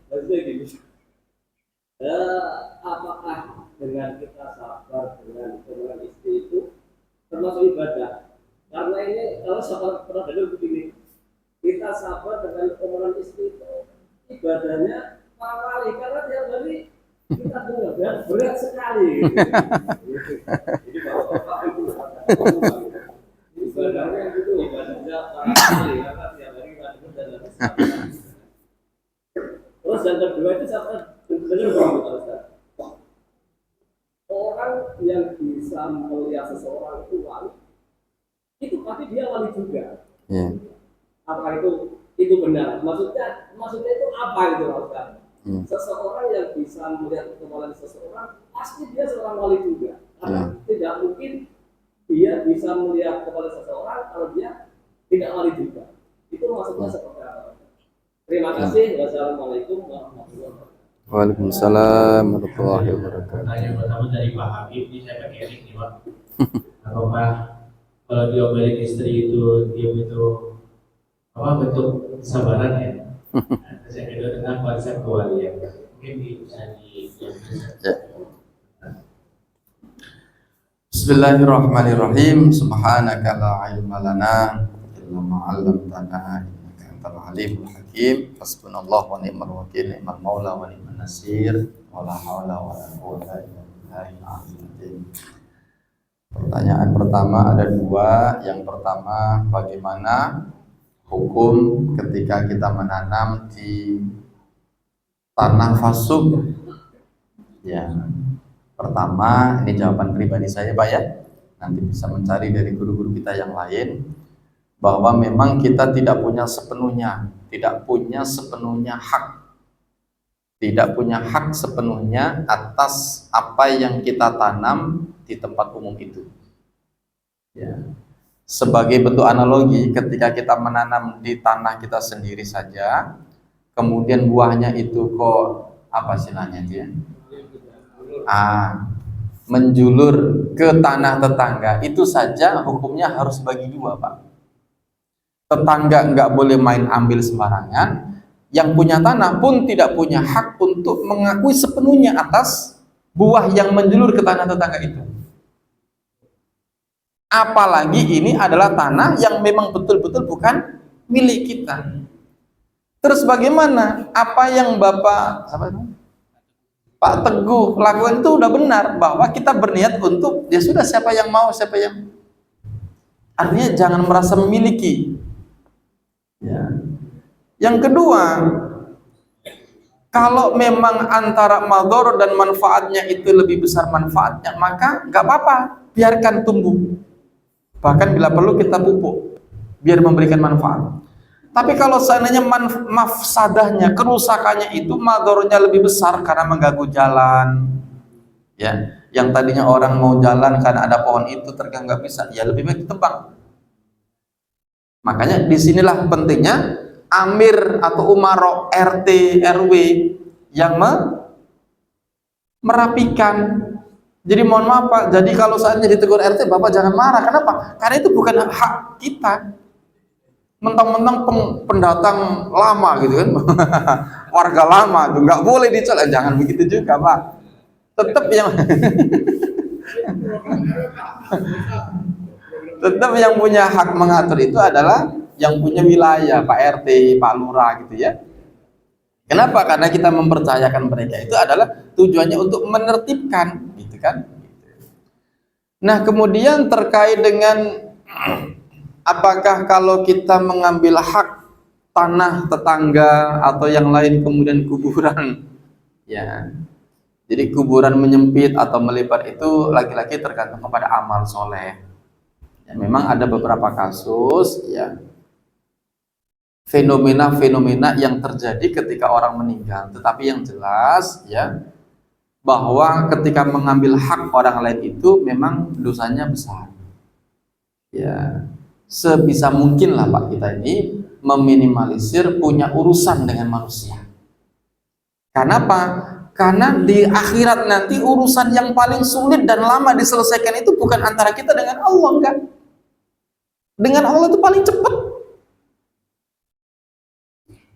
Maksudnya gini, apakah dengan kita sabar dengan omongan istri itu termasuk ibadah? Karena ini kalau sabar pernah dengar begini, kita sabar dengan omongan istri itu ibadahnya kali karena tiap hari kita dengar dan berat sekali. Jadi bapak itu ibadahnya itu ibadahnya kali karena tiap hari kita dengar dan harus sabar. Terus yang kedua itu sabar benar-benar orang yang bisa melihat seseorang itu wali itu pasti dia wali juga. Apa itu benar? Maksudnya itu apa itu Ustaz? Seseorang yang bisa melihat kewalian seseorang pasti dia seorang wali juga. Karena tidak mungkin dia bisa melihat kewalian seseorang kalau dia tidak wali juga. Itu maksudnya seperti apa? Terima kasih. Wassalamualaikum warahmatullahi wabarakatuh. Waalaikumsalam warahmatullahi wabarakatuh. Pertanyaan pertama dari Pak Habib, ini saya pakai mic nih Pak. Apakah kalau diomelin istri itu diam itu apa bentuk kesabaran ya? Saya kira tentang konsep kewalian. Mungkin bisa di Bismillahirrahmanirrahim. Subhanaka la ilma lana illa ma 'allamtana innaka antal alimul hakim. Hasbunallahu wa ni'mal wakil, ni'mal maula wa ni'man nasir. Wala haula wala quwwata illa billahil aliyyil azim. Pertanyaan pertama ada dua. Yang pertama, bagaimana hukum ketika kita menanam di tanah fasuk? Ya, pertama ini jawaban pribadi saya Pak ya. Nanti bisa mencari dari guru-guru kita yang lain bahwa memang kita tidak punya sepenuhnya atas apa yang kita tanam di tempat umum itu. Ya. Sebagai bentuk analogi, ketika kita menanam di tanah kita sendiri saja, kemudian buahnya itu kok apa istilahnya dia? Menjulur ke tanah tetangga, itu saja hukumnya harus bagi dua Pak. Tetangga nggak boleh main ambil sembarangan, yang punya tanah pun tidak punya hak untuk mengakui sepenuhnya atas buah yang menjulur ke tanah tetangga itu. Apalagi ini adalah tanah yang memang betul-betul bukan milik kita. Terus bagaimana? Apa yang Pak Teguh lakukan itu udah benar, bahwa kita berniat untuk ya sudah, siapa yang mau, siapa yang, artinya jangan merasa memiliki. Ya. Yang kedua, kalau memang antara madhor dan manfaatnya itu lebih besar manfaatnya, maka nggak apa-apa, biarkan tumbuh. Bahkan bila perlu kita pupuk biar memberikan manfaat. Tapi kalau seandainya mafsadahnya, kerusakannya itu madhornya lebih besar karena mengganggu jalan, ya, yang tadinya orang mau jalan karena ada pohon itu terganggu nggak bisa, ya lebih baik ditebang. Makanya disinilah pentingnya amir atau umaro, RT, RW yang merapikan. Jadi mohon maaf Pak, jadi kalau saatnya ditegur RT, Bapak jangan marah. Kenapa? Karena itu bukan hak kita. Mentang-mentang pendatang lama gitu kan, warga lama tuh nggak boleh dicela. Jangan begitu juga Pak. Tetap yang punya hak mengatur itu adalah yang punya wilayah, Pak RT, Pak Lurah gitu ya. Kenapa? Karena kita mempercayakan mereka itu adalah tujuannya untuk menertibkan, gitu kan? Nah, kemudian terkait dengan apakah kalau kita mengambil hak tanah tetangga atau yang lain kemudian kuburan, ya. Jadi kuburan menyempit atau melebar itu lagi-lagi tergantung kepada amal soleh. Ya, memang ada beberapa kasus, ya, fenomena-fenomena yang terjadi ketika orang meninggal. Tetapi yang jelas, ya, bahwa ketika mengambil hak orang lain itu memang dosanya besar. Ya, sebisa mungkin lah Pak kita ini meminimalisir punya urusan dengan manusia. Karena apa? Karena di akhirat nanti urusan yang paling sulit dan lama diselesaikan itu bukan antara kita dengan Allah, enggak. Dengan Allah itu paling cepat.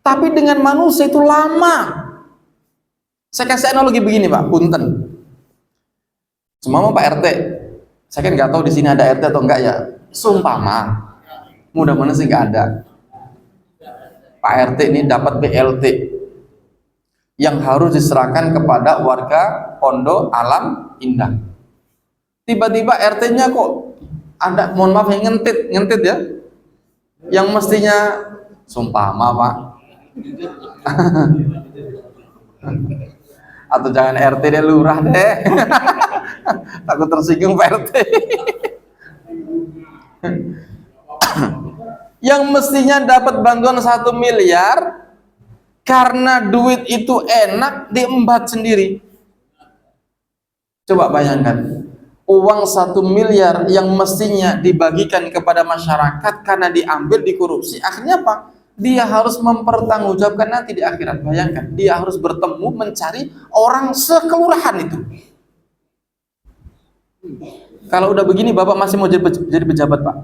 Tapi dengan manusia itu lama. Saya kasih analogi begini Pak, punten. Semua Pak RT, saya kan nggak tahu di sini ada RT atau enggak ya. Sumpama, mudah-mudahan sih nggak ada. Pak RT ini dapat BLT yang harus diserahkan kepada warga Pondok Alam Indah. Tiba-tiba RT-nya kok ada, mohon maaf yang ngentit ya, yang mestinya sumpama Pak. Atau jangan RT deh, lurah deh. Takut tersinggung Pak RT. Yang mestinya dapat bantuan 1 miliar karena duit itu enak diembat sendiri. Coba bayangkan, uang 1 miliar yang mestinya dibagikan kepada masyarakat karena diambil, dikorupsi, akhirnya apa? Dia harus mempertanggungjawabkan nanti di akhirat. Bayangkan, dia harus bertemu mencari orang sekelurahan itu. Kalau udah begini, Bapak masih mau jadi pejabat Pak?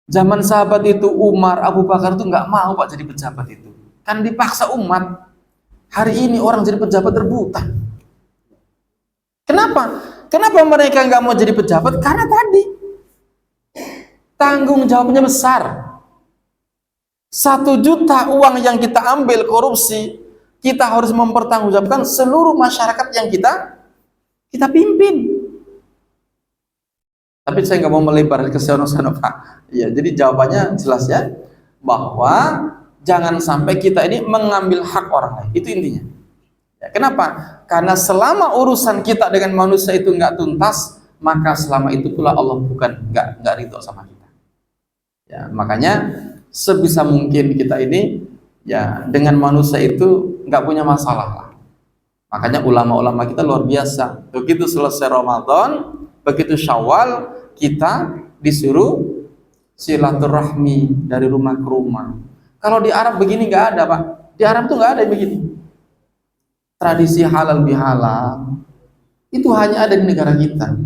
Zaman sahabat itu Umar, Abu Bakar itu nggak mau Pak jadi pejabat itu. Kan dipaksa umat. Hari ini orang jadi pejabat rebutan. Kenapa? Kenapa mereka nggak mau jadi pejabat? Karena tadi tanggung jawabnya besar. 1 juta uang yang kita ambil korupsi, kita harus mempertanggungjawabkan seluruh masyarakat yang kita pimpin. Tapi saya nggak mau melebar ke sana Pak. Ya, jadi jawabannya jelas ya, bahwa jangan sampai kita ini mengambil hak orang lain. Itu intinya. Ya, kenapa? Karena selama urusan kita dengan manusia itu nggak tuntas, maka selama itu pula Allah bukan nggak ridho sama kita. Ya, makanya sebisa mungkin kita ini ya dengan manusia itu nggak punya masalah lah. Makanya ulama-ulama kita luar biasa. Begitu selesai Ramadan, begitu Syawal, kita disuruh silaturahmi dari rumah ke rumah. Kalau di Arab begini nggak ada Pak. Di Arab tuh nggak ada begini. Tradisi halal bihalal itu hanya ada di negara kita.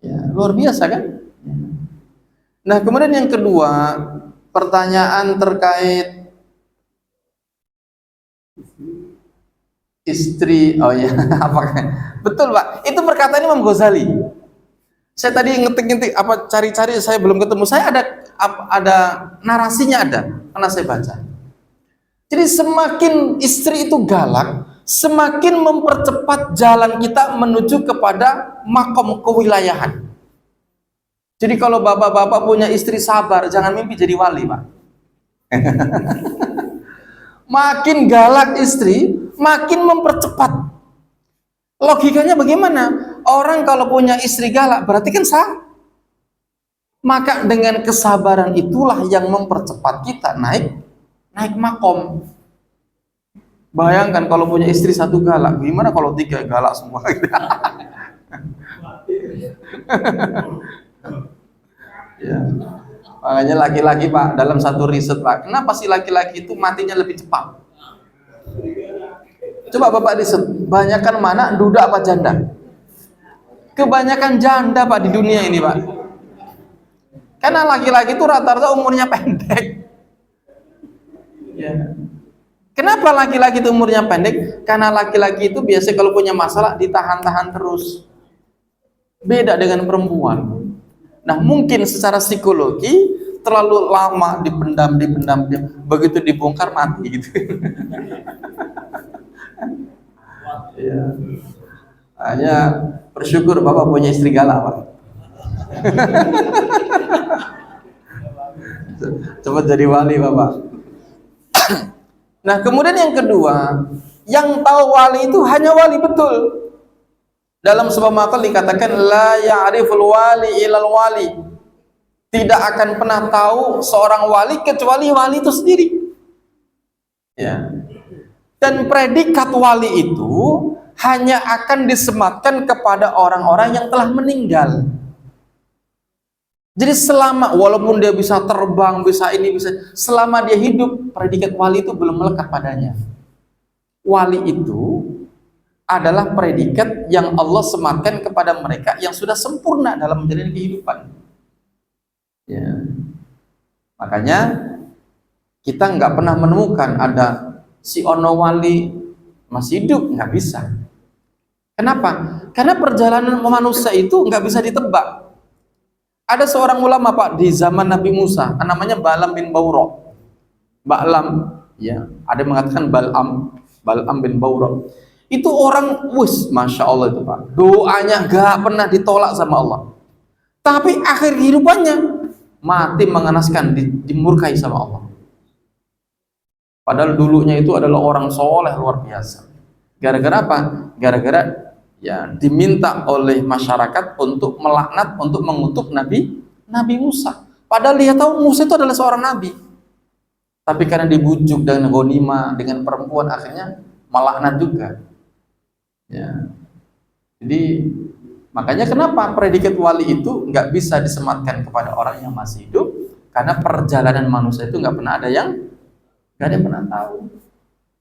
Ya, luar biasa kan? Nah, kemudian yang kedua, pertanyaan terkait istri. Oh ya, apakah betul Pak? Itu perkataan Imam Ghazali. Saya tadi ngetik apa cari-cari, saya belum ketemu. Saya ada narasinya, ada pernah saya baca. Jadi semakin istri itu galak, semakin mempercepat jalan kita menuju kepada makom kewilayahan. Jadi kalau bapak-bapak punya istri sabar, jangan mimpi jadi wali Pak. Makin galak istri, makin mempercepat. Logikanya bagaimana? Orang kalau punya istri galak berarti kan sah. Maka dengan kesabaran itulah yang mempercepat kita naik makom. Bayangkan kalau punya istri 1 galak, gimana kalau 3 galak semua? Ya. Makanya laki-laki Pak, dalam satu riset Pak, kenapa sih laki-laki itu matinya lebih cepat? Coba Bapak riset, banyakkan mana duda apa janda? Kebanyakan janda Pak di dunia ini Pak. Karena laki-laki itu rata-rata umurnya pendek. Ya. Kenapa laki-laki itu umurnya pendek? Karena laki-laki itu biasanya kalau punya masalah ditahan-tahan terus. Beda dengan perempuan. Nah, mungkin secara psikologi terlalu lama dipendam, begitu dibongkar mati gitu. Ya. Hanya bersyukur Bapak punya istri galak Pak. Cepat jadi wali Bapak. Nah, kemudian yang kedua, yang tahu wali itu hanya wali betul. Dalam sebuah maqal dikatakan la ya'riful wali ilal wali. Tidak akan pernah tahu seorang wali kecuali wali itu sendiri. Ya. Dan predikat wali itu hanya akan disematkan kepada orang-orang yang telah meninggal. Jadi selama, walaupun dia bisa terbang, bisa ini, bisa, selama dia hidup, predikat wali itu belum melekat padanya. Wali itu adalah predikat yang Allah sematkan kepada mereka yang sudah sempurna dalam menjalani kehidupan. Ya. Makanya kita nggak pernah menemukan ada si ono wali masih hidup, nggak bisa. Kenapa? Karena perjalanan manusia itu nggak bisa ditebak. Ada seorang ulama Pak di zaman Nabi Musa, namanya Balaam bin Baura. Balaam, ya, ada yang mengatakan Balaam bin Baura. Itu orang, masya Allah itu Pak, doanya nggak pernah ditolak sama Allah. Tapi akhir kehidupannya mati mengenaskan, dimurkai sama Allah. Padahal dulunya itu adalah orang soleh luar biasa. Gara-gara apa? Gara-gara ya diminta oleh masyarakat untuk melaknat, untuk mengutuk Nabi Musa. Padahal dia tahu Musa itu adalah seorang nabi. Tapi karena dibujuk dengan ghanimah, dengan perempuan, akhirnya melaknat juga. Ya. Jadi makanya kenapa predikat wali itu nggak bisa disematkan kepada orang yang masih hidup, karena perjalanan manusia itu nggak pernah ada yang pernah tahu.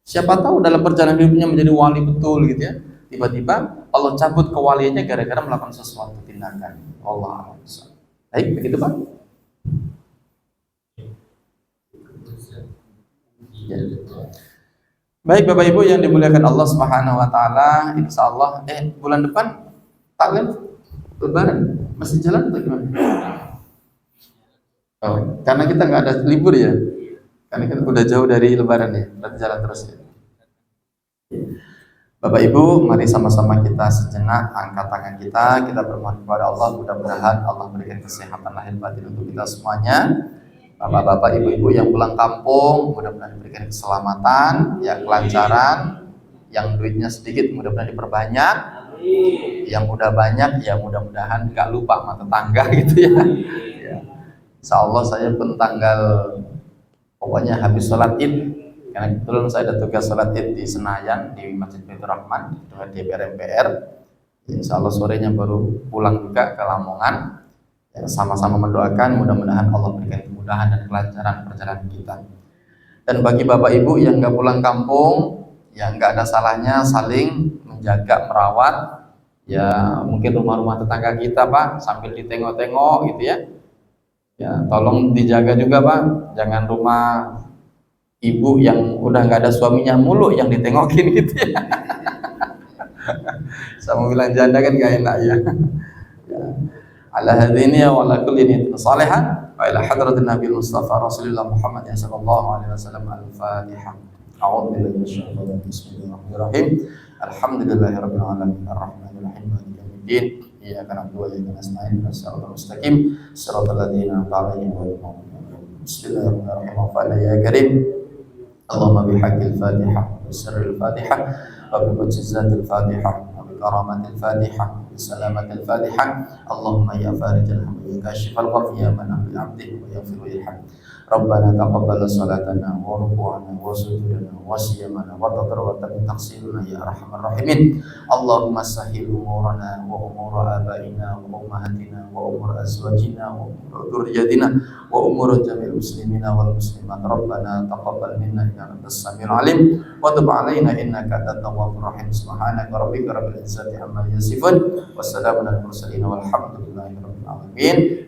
Siapa tahu dalam perjalanan hidupnya menjadi wali betul gitu ya. Tiba-tiba Allah cabut kewaliannya gara-gara melakukan sesuatu tindakan. Allah a'lam. Baik, begitu Pak. Ya. Baik Bapak Ibu yang dimuliakan Allah Subhanahu wa taala, insyaallah bulan depan taklim lebaran masih jalan atau gimana? Oh, karena kita nggak ada libur ya. Karena kita udah jauh dari lebaran ya, berarti jalan terus ya. Bapak Ibu, mari sama-sama kita sejenak angkat tangan kita bermohon kepada Allah, mudah-mudahan Allah berikan kesehatan lahir batin untuk kita semuanya. Bapak-bapak, ibu-ibu yang pulang kampung, mudah-mudahan diberikan keselamatan, ya kelancaran, yang duitnya sedikit mudah-mudahan diperbanyak, yang udah banyak ya mudah-mudahan gak lupa sama tetangga gitu ya. Insyaallah saya pun pokoknya habis sholat id, karena kebetulan saya ada tugas sholat id di Senayan di Masjid Baitur Rahman dengan DPR MPR. Insya Allah sorenya baru pulang juga ke Lamongan. Ya, sama-sama mendoakan mudah-mudahan Allah berikan kemudahan dan kelancaran perjalanan kita. Dan bagi bapak ibu yang nggak pulang kampung, ya nggak ada salahnya saling menjaga, merawat. Ya mungkin rumah-rumah tetangga kita Pak sambil ditengok-tengok gitu ya. Ya tolong dijaga juga Pak, jangan rumah ibu yang udah nggak ada suaminya mulu yang ditengokin gitu ya. Sama bilang janda kan gak enak ya. Ala hadini wa ala kulli niyatin salihah wa ila hadratin Nabi Mustafa Rasulullah Muhammad sallallahu alaihi wasallam. Al-Fatihah. A'udzu billahi minasyaitonir rajim. Bismillahirrahmanirrahim. Alhamdulillahirabbil alamin arrahmanir rahim maliki yaumiddin. Iyyaka na'budu wa iyyaka nasta'in. Shiratal mustaqim. Shiratal ladzina an'amta 'alaihim ghairil maghdubi 'alaihim. Bismillahirrahmanirrahim. Ya Karim. Allahumma bihaqqil Fatihah wa sirril Fatihah wa bi mu'jizatil Fatihah wa bi karamatil Fatihah wa bi salamatil Fatihah. Allahumma ya farijal hamdi ya kashifal ghaffi ya man amil 'abdihi wa yaghfir wa yarham. Rabbana taqabbal salatana wa ruku'ana wa sujudana wa siyamana wa tadarrubana min taqsiruna ya arhamar rahimin. Allahumma sahhil umurana wa umur abaina wa ummahatina wa umur azwajina wa umur dhurriyyatina wa umur jami'il muslimina wal muslimat. Rabbana taqabbal minna innaka antas samiul alim wa tub 'alaina innaka antat tawwabur rahim. Subhanaka rabbika rabbil izzati amma yasifun wa salamun alal mursalin walhamdulillahi rabbil alamin.